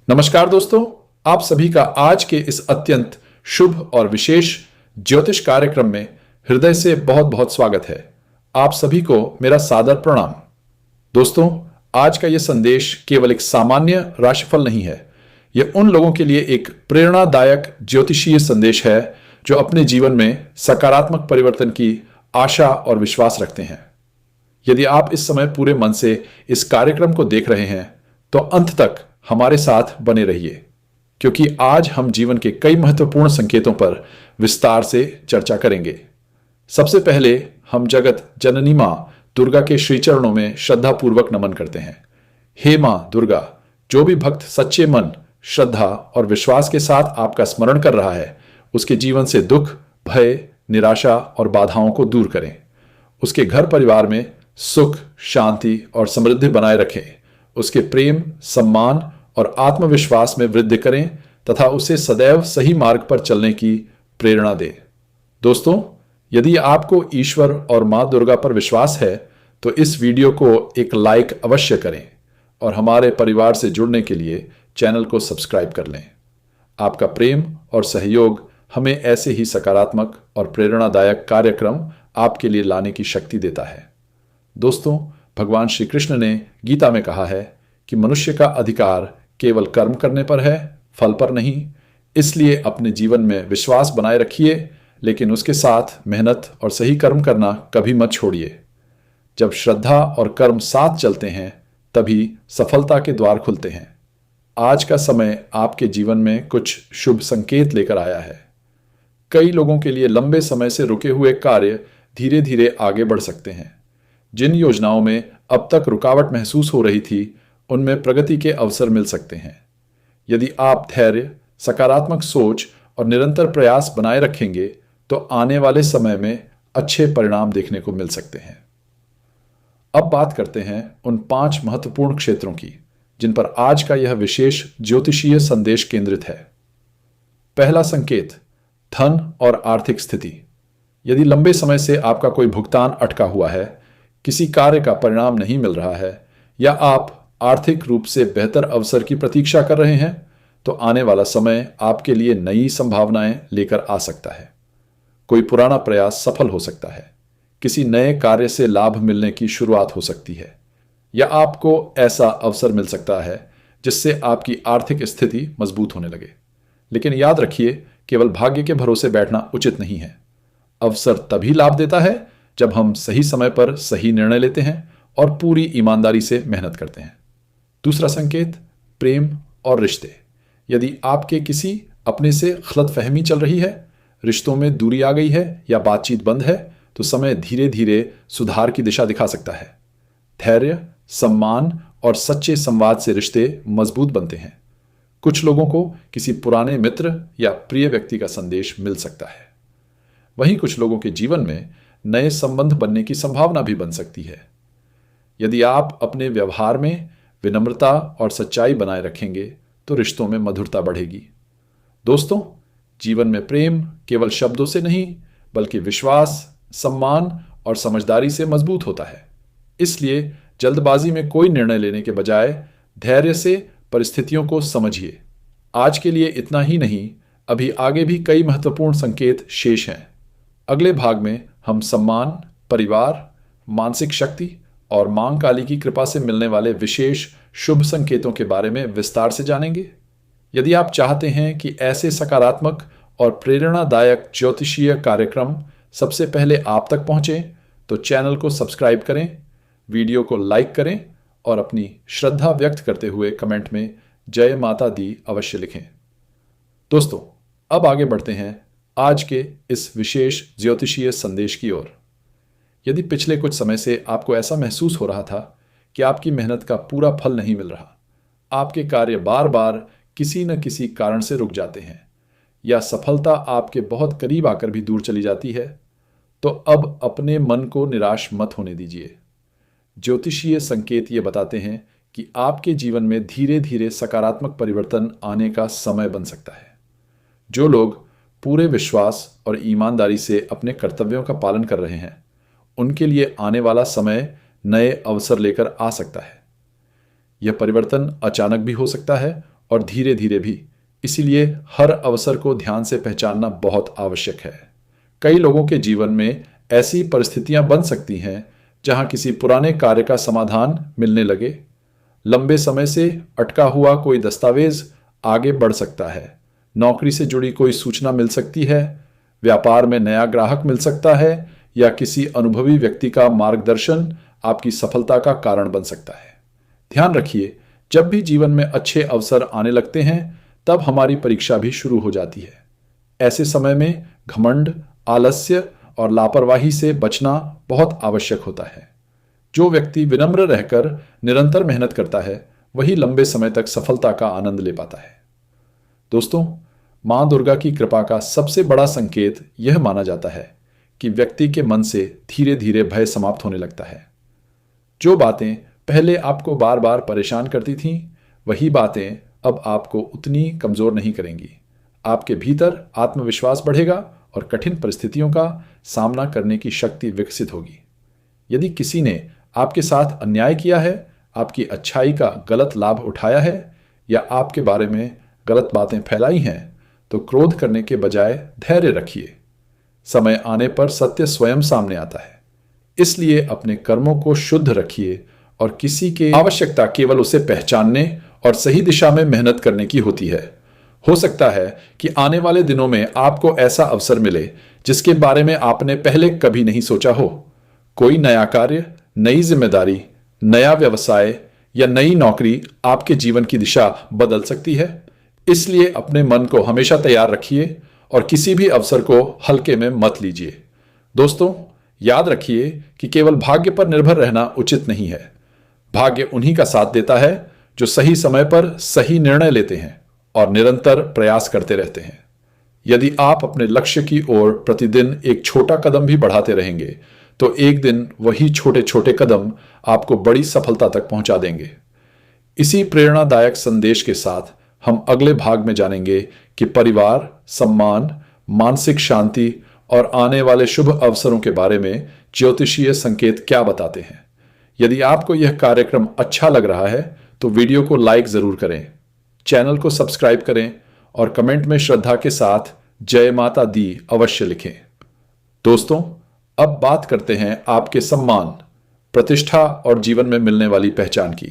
नमस्कार दोस्तों, आप सभी का आज के इस अत्यंत शुभ और विशेष ज्योतिष कार्यक्रम में हृदय से बहुत बहुत स्वागत है। आप सभी को मेरा सादर प्रणाम। दोस्तों, आज का यह संदेश केवल एक सामान्य राशिफल नहीं है। यह उन लोगों के लिए एक प्रेरणादायक ज्योतिषीय संदेश है जो अपने जीवन में सकारात्मक परिवर्तन की आशा और विश्वास रखते हैं। यदि आप इस समय पूरे मन से इस कार्यक्रम को देख रहे हैं तो अंत तक हमारे साथ बने रहिए, क्योंकि आज हम जीवन के कई महत्वपूर्ण संकेतों पर विस्तार से चर्चा करेंगे। सबसे पहले हम जगत जननी मां दुर्गा के श्री चरणों में श्रद्धापूर्वक नमन करते हैं। हे मां दुर्गा, जो भी भक्त सच्चे मन, श्रद्धा और विश्वास के साथ आपका स्मरण कर रहा है, उसके जीवन से दुख, भय, निराशा और बाधाओं को दूर करें। उसके घर परिवार में सुख, शांति और समृद्धि बनाए रखें। उसके प्रेम, सम्मान और आत्मविश्वास में वृद्धि करें तथा उसे सदैव सही मार्ग पर चलने की प्रेरणा दें। दोस्तों, यदि आपको ईश्वर और मां दुर्गा पर विश्वास है तो इस वीडियो को एक लाइक अवश्य करें और हमारे परिवार से जुड़ने के लिए चैनल को सब्सक्राइब कर लें। आपका प्रेम और सहयोग हमें ऐसे ही सकारात्मक और प्रेरणादायक कार्यक्रम आपके लिए लाने की शक्ति देता है। दोस्तों, भगवान श्री कृष्ण ने गीता में कहा है कि मनुष्य का अधिकार केवल कर्म करने पर है, फल पर नहीं। इसलिए अपने जीवन में विश्वास बनाए रखिए, लेकिन उसके साथ मेहनत और सही कर्म करना कभी मत छोड़िए। जब श्रद्धा और कर्म साथ चलते हैं तभी सफलता के द्वार खुलते हैं। आज का समय आपके जीवन में कुछ शुभ संकेत लेकर आया है। कई लोगों के लिए लंबे समय से रुके हुए कार्य धीरे धीरे आगे बढ़ सकते हैं। जिन योजनाओं में अब तक रुकावट महसूस हो रही थी, उनमें प्रगति के अवसर मिल सकते हैं। यदि आप धैर्य, सकारात्मक सोच और निरंतर प्रयास बनाए रखेंगे तो आने वाले समय में अच्छे परिणाम देखने को मिल सकते हैं। अब बात करते हैं उन 5 महत्वपूर्ण क्षेत्रों की जिन पर आज का यह विशेष ज्योतिषीय संदेश केंद्रित है। पहला संकेत, धन और आर्थिक स्थिति। यदि लंबे समय से आपका कोई भुगतान अटका हुआ है, किसी कार्य का परिणाम नहीं मिल रहा है या आप आर्थिक रूप से बेहतर अवसर की प्रतीक्षा कर रहे हैं, तो आने वाला समय आपके लिए नई संभावनाएं लेकर आ सकता है। कोई पुराना प्रयास सफल हो सकता है, किसी नए कार्य से लाभ मिलने की शुरुआत हो सकती है, या आपको ऐसा अवसर मिल सकता है जिससे आपकी आर्थिक स्थिति मजबूत होने लगे। लेकिन याद रखिए, केवल भाग्य के भरोसे बैठना उचित नहीं है। अवसर तभी लाभ देता है जब हम सही समय पर सही निर्णय लेते हैं और पूरी ईमानदारी से मेहनत करते हैं। दूसरा संकेत, प्रेम और रिश्ते। यदि आपके किसी अपने से गलतफहमी चल रही है, रिश्तों में दूरी आ गई है या बातचीत बंद है, तो समय धीरे धीरे सुधार की दिशा दिखा सकता है। धैर्य, सम्मान और सच्चे संवाद से रिश्ते मजबूत बनते हैं। कुछ लोगों को किसी पुराने मित्र या प्रिय व्यक्ति का संदेश मिल सकता है। वहीं कुछ लोगों के जीवन में नए संबंध बनने की संभावना भी बन सकती है। यदि आप अपने व्यवहार में विनम्रता और सच्चाई बनाए रखेंगे तो रिश्तों में मधुरता बढ़ेगी। दोस्तों, जीवन में प्रेम केवल शब्दों से नहीं बल्कि विश्वास, सम्मान और समझदारी से मजबूत होता है। इसलिए जल्दबाजी में कोई निर्णय लेने के बजाय धैर्य से परिस्थितियों को समझिए। आज के लिए इतना ही नहीं, अभी आगे भी कई महत्वपूर्ण संकेत शेष हैं। अगले भाग में हम सम्मान, परिवार, मानसिक शक्ति और मां काली की कृपा से मिलने वाले विशेष शुभ संकेतों के बारे में विस्तार से जानेंगे। यदि आप चाहते हैं कि ऐसे सकारात्मक और प्रेरणादायक ज्योतिषीय कार्यक्रम सबसे पहले आप तक पहुंचे, तो चैनल को सब्सक्राइब करें, वीडियो को लाइक करें और अपनी श्रद्धा व्यक्त करते हुए कमेंट में जय माता दी अवश्य लिखें। दोस्तों, अब आगे बढ़ते हैं आज के इस विशेष ज्योतिषीय संदेश की ओर। यदि पिछले कुछ समय से आपको ऐसा महसूस हो रहा था कि आपकी मेहनत का पूरा फल नहीं मिल रहा, आपके कार्य बार बार किसी न किसी कारण से रुक जाते हैं या सफलता आपके बहुत करीब आकर भी दूर चली जाती है, तो अब अपने मन को निराश मत होने दीजिए। ज्योतिषीय संकेत ये बताते हैं कि आपके जीवन में धीरे धीरे सकारात्मक परिवर्तन आने का समय बन सकता है। जो लोग पूरे विश्वास और ईमानदारी से अपने कर्तव्यों का पालन कर रहे हैं, उनके लिए आने वाला समय नए अवसर लेकर आ सकता है। यह परिवर्तन अचानक भी हो सकता है और धीरे धीरे भी। इसीलिए हर अवसर को ध्यान से पहचानना बहुत आवश्यक है। कई लोगों के जीवन में ऐसी परिस्थितियां बन सकती हैं जहां किसी पुराने कार्य का समाधान मिलने लगे, लंबे समय से अटका हुआ कोई दस्तावेज आगे बढ़ सकता है, नौकरी से जुड़ी कोई सूचना मिल सकती है, व्यापार में नया ग्राहक मिल सकता है, या किसी अनुभवी व्यक्ति का मार्गदर्शन आपकी सफलता का कारण बन सकता है। ध्यान रखिए, जब भी जीवन में अच्छे अवसर आने लगते हैं तब हमारी परीक्षा भी शुरू हो जाती है। ऐसे समय में घमंड, आलस्य और लापरवाही से बचना बहुत आवश्यक होता है। जो व्यक्ति विनम्र रहकर निरंतर मेहनत करता है वही लंबे समय तक सफलता का आनंद ले पाता है। दोस्तों, मां दुर्गा की कृपा का सबसे बड़ा संकेत यह माना जाता है कि व्यक्ति के मन से धीरे धीरे भय समाप्त होने लगता है। जो बातें पहले आपको बार बार परेशान करती थीं, वही बातें अब आपको उतनी कमजोर नहीं करेंगी। आपके भीतर आत्मविश्वास बढ़ेगा और कठिन परिस्थितियों का सामना करने की शक्ति विकसित होगी। यदि किसी ने आपके साथ अन्याय किया है, आपकी अच्छाई का गलत लाभ उठाया है या आपके बारे में गलत बातें फैलाई हैं, तो क्रोध करने के बजाय धैर्य रखिए। समय आने पर सत्य स्वयं सामने आता है। इसलिए अपने कर्मों को शुद्ध रखिए और किसी की आवश्यकता केवल उसे पहचानने और सही दिशा में मेहनत करने की होती है। हो सकता है कि आने वाले दिनों में आपको ऐसा अवसर मिले जिसके बारे में आपने पहले कभी नहीं सोचा हो। कोई नया कार्य, नई जिम्मेदारी, नया व्यवसाय या नई नौकरी आपके जीवन की दिशा बदल सकती है। इसलिए अपने मन को हमेशा तैयार रखिए और किसी भी अवसर को हल्के में मत लीजिए। दोस्तों, याद रखिए कि केवल भाग्य पर निर्भर रहना उचित नहीं है। भाग्य उन्हीं का साथ देता है जो सही समय पर सही निर्णय लेते हैं और निरंतर प्रयास करते रहते हैं। यदि आप अपने लक्ष्य की ओर प्रतिदिन एक छोटा कदम भी बढ़ाते रहेंगे तो एक दिन वही छोटे छोटे कदम आपको बड़ी सफलता तक पहुंचा देंगे। इसी प्रेरणादायक संदेश के साथ हम अगले भाग में जानेंगे कि परिवार, सम्मान, मानसिक शांति और आने वाले शुभ अवसरों के बारे में ज्योतिषीय संकेत क्या बताते हैं। यदि आपको यह कार्यक्रम अच्छा लग रहा है तो वीडियो को लाइक जरूर करें, चैनल को सब्सक्राइब करें और कमेंट में श्रद्धा के साथ जय माता दी अवश्य लिखें। दोस्तों, अब बात करते हैं आपके सम्मान, प्रतिष्ठा और जीवन में मिलने वाली पहचान की।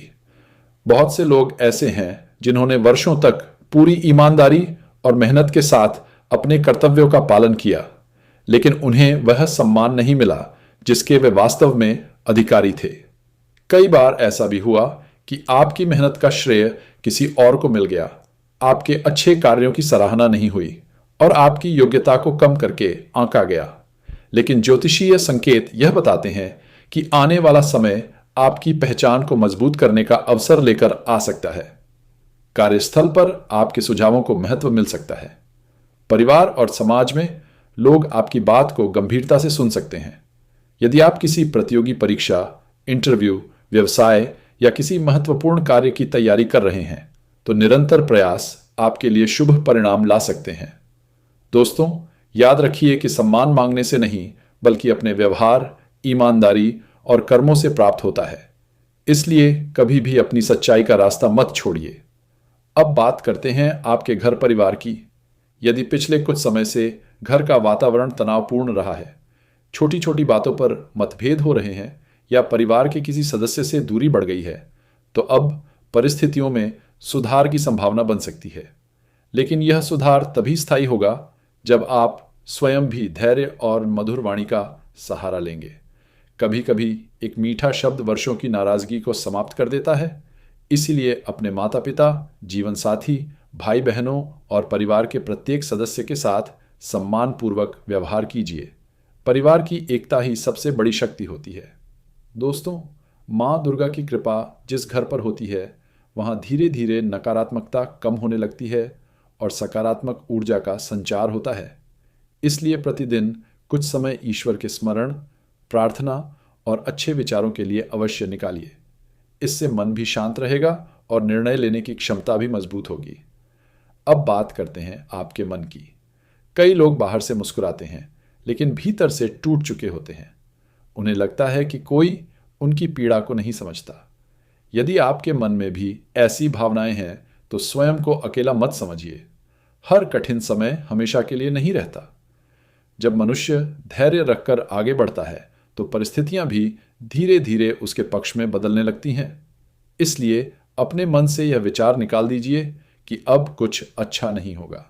बहुत से लोग ऐसे हैं जिन्होंने वर्षों तक पूरी ईमानदारी और मेहनत के साथ अपने कर्तव्यों का पालन किया, लेकिन उन्हें वह सम्मान नहीं मिला जिसके वे वास्तव में अधिकारी थे। कई बार ऐसा भी हुआ कि आपकी मेहनत का श्रेय किसी और को मिल गया, आपके अच्छे कार्यों की सराहना नहीं हुई और आपकी योग्यता को कम करके आंका गया। लेकिन ज्योतिषीय संकेत यह बताते हैं कि आने वाला समय आपकी पहचान को मजबूत करने का अवसर लेकर आ सकता है। कार्यस्थल पर आपके सुझावों को महत्व मिल सकता है। परिवार और समाज में लोग आपकी बात को गंभीरता से सुन सकते हैं। यदि आप किसी प्रतियोगी परीक्षा, इंटरव्यू, व्यवसाय या किसी महत्वपूर्ण कार्य की तैयारी कर रहे हैं तो निरंतर प्रयास आपके लिए शुभ परिणाम ला सकते हैं। दोस्तों, याद रखिए कि सम्मान मांगने से नहीं बल्कि अपने व्यवहार, ईमानदारी और कर्मों से प्राप्त होता है। इसलिए कभी भी अपनी सच्चाई का रास्ता मत छोड़िए। अब बात करते हैं आपके घर परिवार की। यदि पिछले कुछ समय से घर का वातावरण तनावपूर्ण रहा है, छोटी छोटी बातों पर मतभेद हो रहे हैं या परिवार के किसी सदस्य से दूरी बढ़ गई है, तो अब परिस्थितियों में सुधार की संभावना बन सकती है। लेकिन यह सुधार तभी स्थायी होगा जब आप स्वयं भी धैर्य और मधुर वाणी का सहारा लेंगे। कभी कभी एक मीठा शब्द वर्षों की नाराजगी को समाप्त कर देता है। इसीलिए अपने माता पिता, जीवन साथी, भाई बहनों और परिवार के प्रत्येक सदस्य के साथ सम्मानपूर्वक व्यवहार कीजिए। परिवार की एकता ही सबसे बड़ी शक्ति होती है। दोस्तों, माँ दुर्गा की कृपा जिस घर पर होती है वहाँ धीरे धीरे नकारात्मकता कम होने लगती है और सकारात्मक ऊर्जा का संचार होता है। इसलिए प्रतिदिन कुछ समय ईश्वर के स्मरण, प्रार्थना और अच्छे विचारों के लिए अवश्य निकालिए। इससे मन भी शांत रहेगा और निर्णय लेने की क्षमता भी मजबूत होगी। अब बात करते हैं आपके मन की। कई लोग बाहर से मुस्कुराते हैं लेकिन भीतर से टूट चुके होते हैं। उन्हें लगता है कि कोई उनकी पीड़ा को नहीं समझता। यदि आपके मन में भी ऐसी भावनाएं हैं तो स्वयं को अकेला मत समझिए। हर कठिन समय हमेशा के लिए नहीं रहता। जब मनुष्य धैर्य रखकर आगे बढ़ता है तो परिस्थितियां भी धीरे धीरे उसके पक्ष में बदलने लगती हैं। इसलिए अपने मन से यह विचार निकाल दीजिए कि अब कुछ अच्छा नहीं होगा।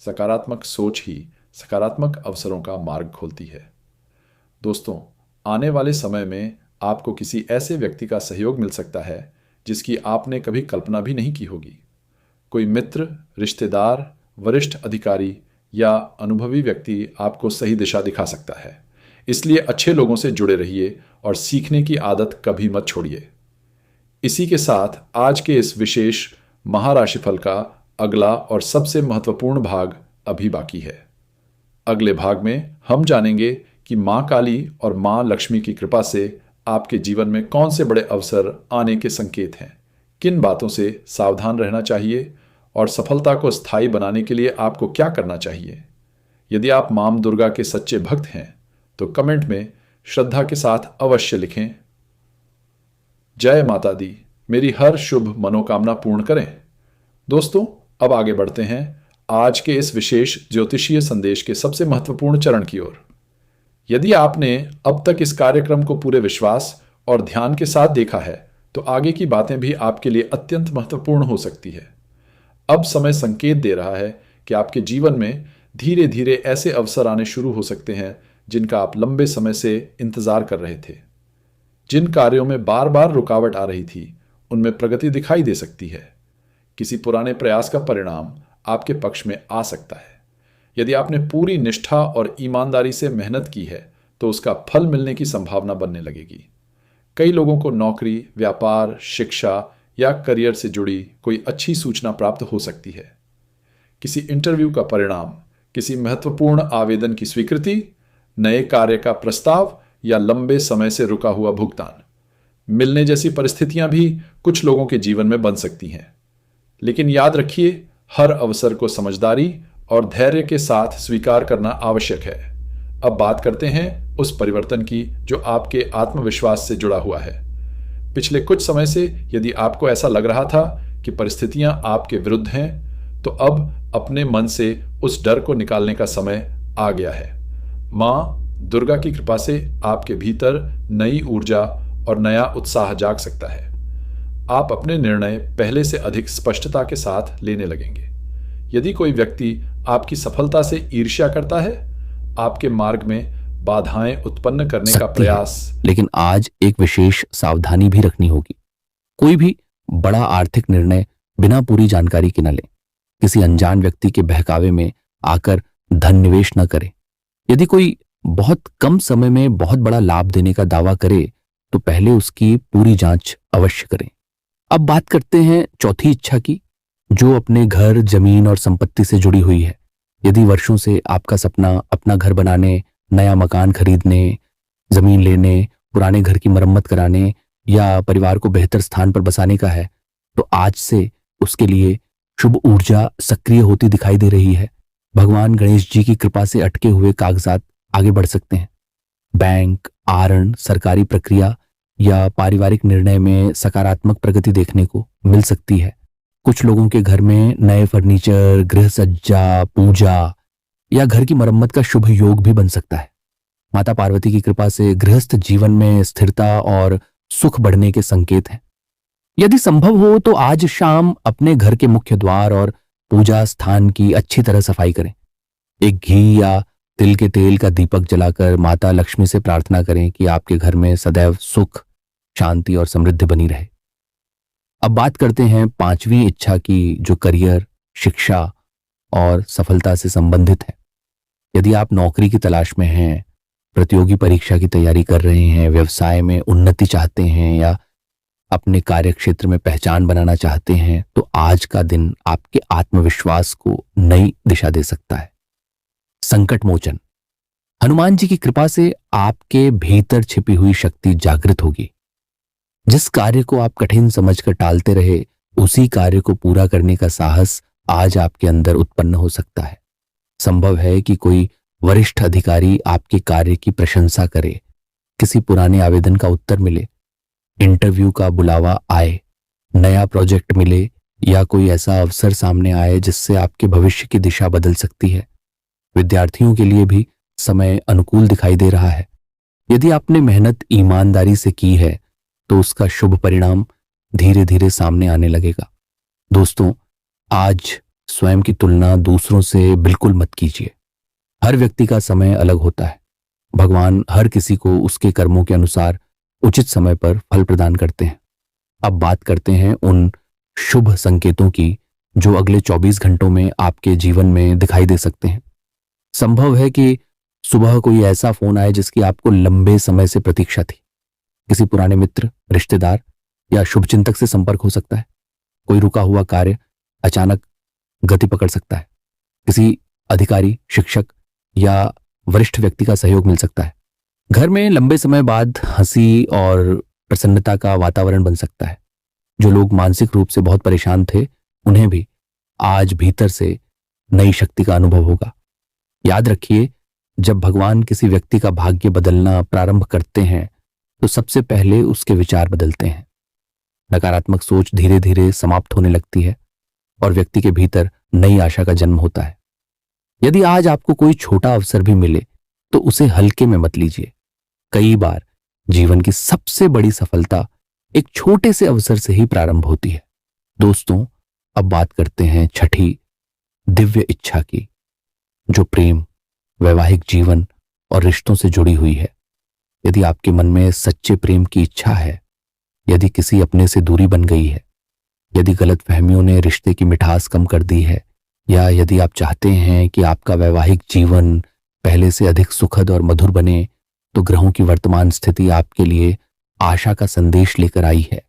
सकारात्मक सोच ही सकारात्मक अवसरों का मार्ग खोलती है। दोस्तों, आने वाले समय में आपको किसी ऐसे व्यक्ति का सहयोग मिल सकता है जिसकी आपने कभी कल्पना भी नहीं की होगी। कोई मित्र, रिश्तेदार, वरिष्ठ अधिकारी या अनुभवी व्यक्ति आपको सही दिशा दिखा सकता है। इसलिए अच्छे लोगों से जुड़े रहिए और सीखने की आदत कभी मत छोड़िए। इसी के साथ आज के इस विशेष महाराशिफल का अगला और सबसे महत्वपूर्ण भाग अभी बाकी है। अगले भाग में हम जानेंगे कि माँ काली और माँ लक्ष्मी की कृपा से आपके जीवन में कौन से बड़े अवसर आने के संकेत हैं, किन बातों से सावधान रहना चाहिए और सफलता को स्थायी बनाने के लिए आपको क्या करना चाहिए। यदि आप मां दुर्गा के सच्चे भक्त हैं तो कमेंट में श्रद्धा के साथ अवश्य लिखें, जय माता दी, मेरी हर शुभ मनोकामना पूर्ण करें। दोस्तों, अब आगे बढ़ते हैं आज के इस विशेष ज्योतिषीय संदेश के सबसे महत्वपूर्ण चरण की ओर। यदि आपने अब तक इस कार्यक्रम को पूरे विश्वास और ध्यान के साथ देखा है तो आगे की बातें भी आपके लिए अत्यंत महत्वपूर्ण हो सकती है। अब समय संकेत दे रहा है कि आपके जीवन में धीरे धीरे ऐसे अवसर आने शुरू हो सकते हैं जिनका आप लंबे समय से इंतजार कर रहे थे। जिन कार्यों में बार बार रुकावट आ रही थी उनमें प्रगति दिखाई दे सकती है। किसी पुराने प्रयास का परिणाम आपके पक्ष में आ सकता है। यदि आपने पूरी निष्ठा और ईमानदारी से मेहनत की है तो उसका फल मिलने की संभावना बनने लगेगी। कई लोगों को नौकरी, व्यापार, शिक्षा या करियर से जुड़ी कोई अच्छी सूचना प्राप्त हो सकती है। किसी इंटरव्यू का परिणाम, किसी महत्वपूर्ण आवेदन की स्वीकृति, नए कार्य का प्रस्ताव या लंबे समय से रुका हुआ भुगतान मिलने जैसी परिस्थितियां भी कुछ लोगों के जीवन में बन सकती हैं। लेकिन याद रखिए, हर अवसर को समझदारी और धैर्य के साथ स्वीकार करना आवश्यक है। अब बात करते हैं उस परिवर्तन की जो आपके आत्मविश्वास से जुड़ा हुआ है। पिछले कुछ समय से यदि आपको ऐसा लग रहा था कि परिस्थितियां आपके विरुद्ध हैं, तो अब अपने मन से उस डर को निकालने का समय आ गया है। मां दुर्गा की कृपा से आपके भीतर नई ऊर्जा और नया उत्साह जाग सकता है। आप अपने निर्णय पहले से अधिक स्पष्टता के साथ लेने लगेंगे। यदि कोई व्यक्ति आपकी सफलता से ईर्ष्या करता है, आपके मार्ग में बाधाएं उत्पन्न करने का प्रयास, लेकिन आज एक विशेष सावधानी भी रखनी होगी। कोई भी बड़ा आर्थिक निर्णय बिना पूरी जानकारी के न लें। किसी अनजान व्यक्ति के बहकावे में आकर धन निवेश न करें। यदि कोई बहुत कम समय में बहुत बड़ा लाभ देने का दावा करे तो पहले उसकी पूरी जांच अवश्य करें। अब बात करते हैं चौथी इच्छा की, जो अपने घर, जमीन और संपत्ति से जुड़ी हुई है। यदि वर्षों से आपका सपना अपना घर बनाने, नया मकान खरीदने, जमीन लेने, पुराने घर की मरम्मत कराने या परिवार को बेहतर स्थान पर बसाने का है, तो आज से उसके लिए शुभ ऊर्जा सक्रिय होती दिखाई दे रही है। भगवान गणेश जी की कृपा से अटके हुए कागजात आगे बढ़ सकते हैं। बैंक, आरण, सरकारी प्रक्रिया या पारिवारिक निर्णय में सकारात्मक प्रगति देखने को मिल सकती है। कुछ लोगों के घर में नए फर्नीचर, गृह सज्जा, पूजा या घर की मरम्मत का शुभ योग भी बन सकता है। माता पार्वती की कृपा से गृहस्थ जीवन में स्थिरता और सुख बढ़ने के संकेत हैं। यदि संभव हो तो आज शाम अपने घर के मुख्य द्वार और पूजा स्थान की अच्छी तरह सफाई करें। एक घी या तिल के तेल का दीपक जलाकर माता लक्ष्मी से प्रार्थना करें कि आपके घर में सदैव सुख, शांति और समृद्धि बनी रहे। अब बात करते हैं पांचवी इच्छा की, जो करियर, शिक्षा और सफलता से संबंधित है। यदि आप नौकरी की तलाश में हैं, प्रतियोगी परीक्षा की तैयारी कर रहे हैं, व्यवसाय में उन्नति चाहते हैं या अपने कार्य क्षेत्र में पहचान बनाना चाहते हैं, तो आज का दिन आपके आत्मविश्वास को नई दिशा दे सकता है। संकट मोचन, हनुमान जी की कृपा से आपके भीतर छिपी हुई शक्ति जागृत होगी। जिस कार्य को आप कठिन समझकर टालते रहे, उसी कार्य को पूरा करने का साहस आज आपके अंदर उत्पन्न हो सकता है। संभव है कि कोई वरिष्ठ अधिकारी आपके कार्य की प्रशंसा करे, किसी पुराने आवेदन का उत्तर मिले, इंटरव्यू का बुलावा आए, नया प्रोजेक्ट मिले या कोई ऐसा अवसर सामने आए जिससे आपके भविष्य की दिशा बदल सकती है। विद्यार्थियों के लिए भी समय अनुकूल दिखाई दे रहा है। यदि आपने मेहनत ईमानदारी से की है तो उसका शुभ परिणाम धीरे धीरे सामने आने लगेगा। दोस्तों, आज स्वयं की तुलना दूसरों से बिल्कुल मत कीजिए। हर व्यक्ति का समय अलग होता है। भगवान हर किसी को उसके कर्मों के अनुसार उचित समय पर फल प्रदान करते हैं। अब बात करते हैं उन शुभ संकेतों की जो अगले 24 घंटों में आपके जीवन में दिखाई दे सकते हैं। संभव है कि सुबह कोई ऐसा फोन आए जिसकी आपको लंबे समय से प्रतीक्षा थी। किसी पुराने मित्र, रिश्तेदार या शुभचिंतक से संपर्क हो सकता है। कोई रुका हुआ कार्य अचानक गति पकड़ सकता है। किसी अधिकारी, शिक्षक या वरिष्ठ व्यक्ति का सहयोग मिल सकता है। घर में लंबे समय बाद हंसी और प्रसन्नता का वातावरण बन सकता है। जो लोग मानसिक रूप से बहुत परेशान थे, उन्हें भी आज भीतर से नई शक्ति का अनुभव होगा। याद रखिए, जब भगवान किसी व्यक्ति का भाग्य बदलना प्रारंभ करते हैं तो सबसे पहले उसके विचार बदलते हैं। नकारात्मक सोच धीरे धीरे समाप्त होने लगती है और व्यक्ति के भीतर नई आशा का जन्म होता है। यदि आज आपको कोई छोटा अवसर भी मिले तो उसे हल्के में मत लीजिए। कई बार जीवन की सबसे बड़ी सफलता एक छोटे से अवसर से ही प्रारंभ होती है। दोस्तों, अब बात करते हैं छठी दिव्य इच्छा की, जो प्रेम, वैवाहिक जीवन और रिश्तों से जुड़ी हुई है। यदि आपके मन में सच्चे प्रेम की इच्छा है, यदि किसी अपने से दूरी बन गई है, यदि गलतफहमियों ने रिश्ते की मिठास कम कर दी है, या यदि आप चाहते हैं कि आपका वैवाहिक जीवन पहले से अधिक सुखद और मधुर बने, तो ग्रहों की वर्तमान स्थिति आपके लिए आशा का संदेश लेकर आई है।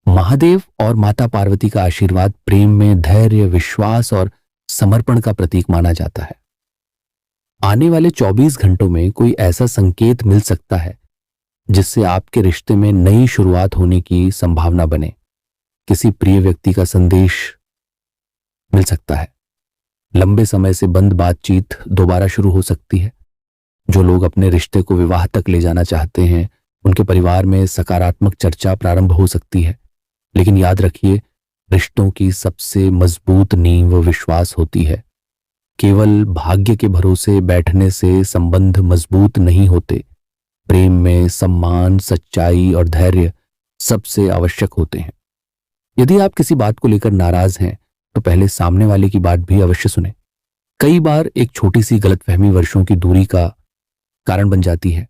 महादेव और माता पार्वती का आशीर्वाद प्रेम में धैर्य, विश्वास और समर्पण का प्रतीक माना जाता है। आने वाले 24 घंटों में कोई ऐसा संकेत मिल सकता है जिससे आपके रिश्ते में नई शुरुआत होने की संभावना बने। किसी प्रिय व्यक्ति का संदेश मिल सकता है। लंबे समय से बंद बातचीत दोबारा शुरू हो सकती है। जो लोग अपने रिश्ते को विवाह तक ले जाना चाहते हैं, उनके परिवार में सकारात्मक चर्चा प्रारंभ हो सकती है। लेकिन याद रखिए, रिश्तों की सबसे मजबूत नींव विश्वास होती है। केवल भाग्य के भरोसे बैठने से संबंध मजबूत नहीं होते। प्रेम में सम्मान, सच्चाई और धैर्य सबसे आवश्यक होते हैं। यदि आप किसी बात को लेकर नाराज हैं तो पहले सामने वाले की बात भी अवश्य सुने। कई बार एक छोटी सी गलतफहमी वर्षों की दूरी का कारण बन जाती है।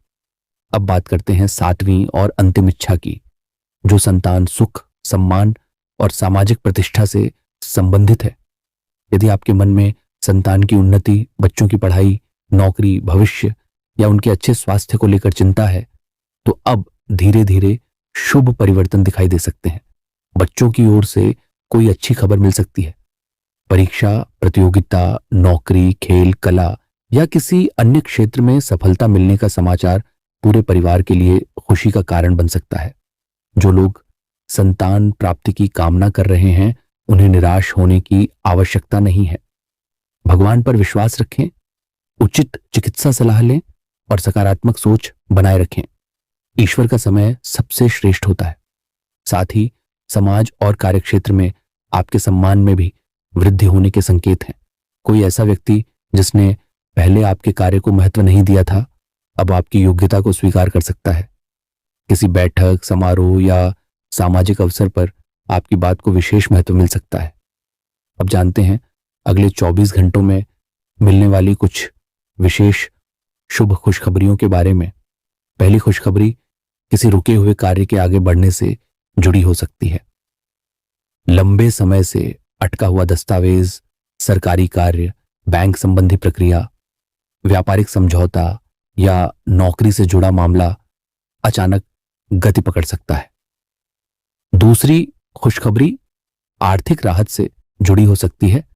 अब बात करते हैं 7वीं और अंतिम इच्छा की, जो संतान सुख, सम्मान और सामाजिक प्रतिष्ठा से संबंधित है। यदि आपके मन में संतान की उन्नति, बच्चों की पढ़ाई, नौकरी, भविष्य या उनके अच्छे स्वास्थ्य को लेकर चिंता है, तो अब धीरे धीरे शुभ परिवर्तन दिखाई दे सकते हैं। बच्चों की ओर से कोई अच्छी खबर मिल सकती है। परीक्षा, प्रतियोगिता, नौकरी, खेल, कला या किसी अन्य क्षेत्र में सफलता मिलने का समाचार पूरे परिवार के लिए खुशी का कारण बन सकता है। जो लोग संतान प्राप्ति की कामना कर रहे हैं, उन्हें निराश होने की आवश्यकता नहीं है। भगवान पर विश्वास रखें, उचित चिकित्सा सलाह लें और सकारात्मक सोच बनाए रखें। ईश्वर का समय सबसे श्रेष्ठ होता है। साथ ही समाज और कार्यक्षेत्र में आपके सम्मान में भी वृद्धि होने के संकेत हैं। कोई ऐसा व्यक्ति जिसने पहले आपके कार्य को महत्व नहीं दिया था, अब आपकी योग्यता को स्वीकार कर सकता है। किसी बैठक, समारोह या सामाजिक अवसर पर आपकी बात को विशेष महत्व मिल सकता है। अब जानते हैं अगले 24 घंटों में मिलने वाली कुछ विशेष शुभ खुशखबरियों के बारे में। पहली खुशखबरी किसी रुके हुए कार्य के आगे बढ़ने से जुड़ी हो सकती है। लंबे समय से अटका हुआ दस्तावेज, सरकारी कार्य, बैंक संबंधी प्रक्रिया, व्यापारिक समझौता या नौकरी से जुड़ा मामला अचानक गति पकड़ सकता है। दूसरी खुशखबरी आर्थिक राहत से जुड़ी हो सकती है।